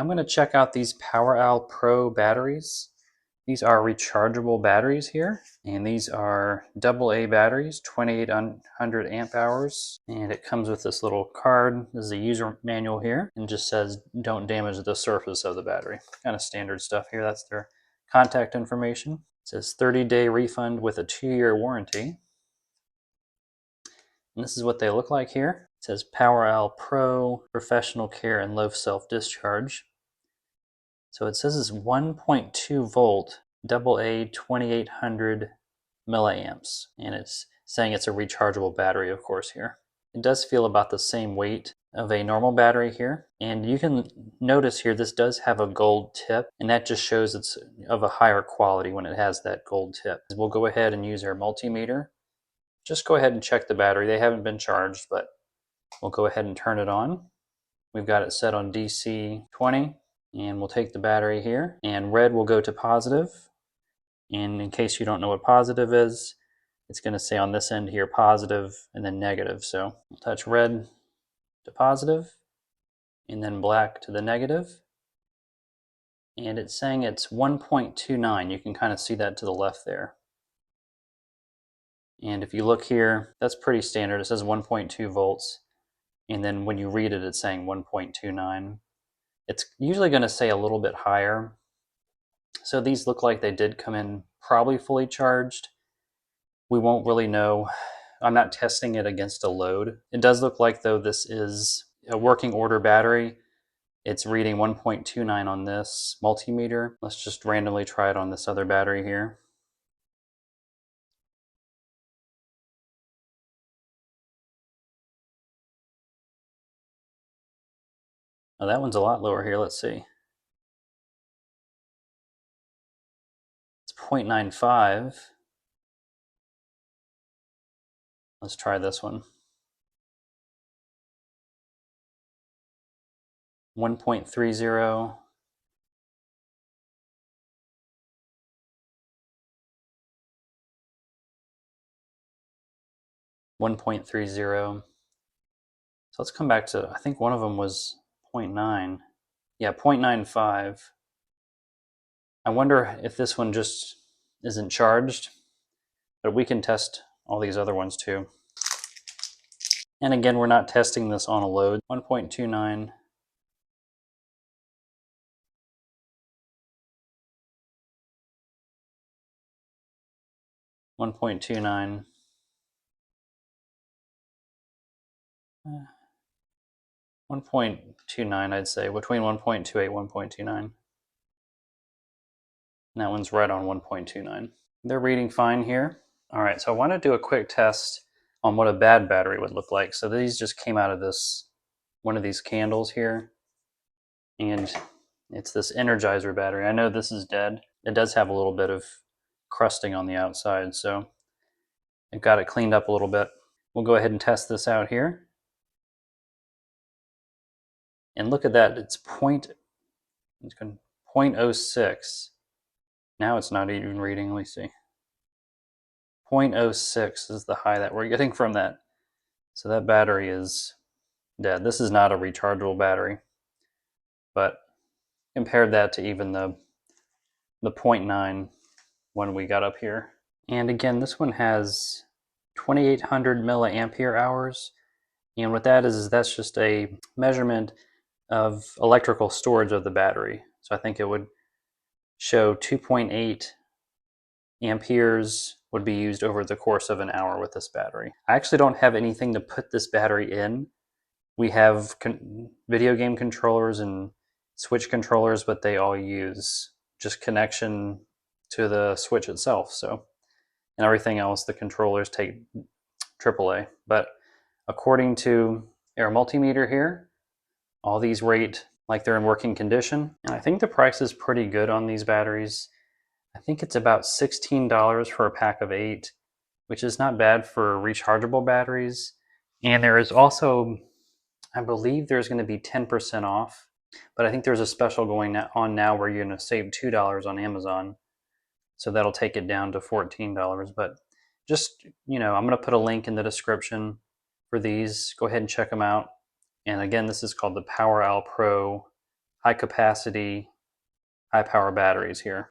I'm going to check out these Powerowl Pro batteries. These are rechargeable batteries here, and these are AA batteries, 2800 amp hours, and it comes with this little card. This is a user manual here, and just says don't damage the surface of the battery. Kind of standard stuff here. That's their contact information. It says 30-day refund with a 2-year warranty. And this is what they look like here. It says Powerowl Pro, professional care and low self-discharge. So it says it's 1.2 volt AA 2800 milliamps, and it's saying it's a rechargeable battery, of course, here. It does feel about the same weight of a normal battery here, and you can notice here this does have a gold tip, and that just shows it's of a higher quality when it has that gold tip. We'll go ahead and use our multimeter. Just go ahead and check the battery. They haven't been charged, but we'll go ahead and turn it on. We've got it set on DC 20. And we'll take the battery here, and red will go to positive. And in case you don't know what positive is, it's going to say on this end here positive and then negative. So we'll touch red to positive and then black to the negative. And it's saying it's 1.29. You can kind of see that to the left there. And if you look here, that's pretty standard. It says 1.2 volts. And then when you read it, it's saying 1.29. It's usually going to say a little bit higher. So these look like they did come in probably fully charged. We won't really know. I'm not testing it against a load. It does look like, though, this is a working order battery. It's reading 1.29 on this multimeter. Let's just randomly try it on this other battery here. Oh, that one's a lot lower here. Let's see. It's 0.95. Let's try this one. 1.30. .30. So let's come back to, I think one of them was 0.9. Yeah, 0.95. I wonder if this one just isn't charged, but we can test all these other ones too. And again, we're not testing this on a load. 1.29. .29. 1.29, I'd say, between 1.28 and 1.29. And that one's right on 1.29. They're reading fine here. All right, so I want to do a quick test on what a bad battery would look like. So these just came out of this, one of these candles here. And it's this Energizer battery. I know this is dead. It does have a little bit of crusting on the outside, so I've got it cleaned up a little bit. We'll go ahead and test this out here. And look at that, it's 0.06. Now it's not even reading, let me see. 0.06 is the high that we're getting from that. So that battery is dead. This is not a rechargeable battery, but compared that to even the 0.9 one we got up here. And again, this one has 2800 milliampere hours. And what that is that's just a measurement of electrical storage of the battery. So I think it would show 2.8 amperes would be used over the course of an hour with this battery. I actually don't have anything to put this battery in. We have video game controllers and switch controllers, but they all use just connection to the switch itself. So, and everything else, the controllers take AAA. But according to our multimeter here, all these rate like they're in working condition. And I think the price is pretty good on these batteries. I think it's about $16 for a pack of 8, which is not bad for rechargeable batteries. And there is also, I believe there's going to be 10% off, but I think there's a special going on now where you're going to save $2 on Amazon. So that'll take it down to $14. But just, I'm going to put a link in the description for these. Go ahead and check them out. And again, this is called the Powerowl Pro high capacity, high power batteries here.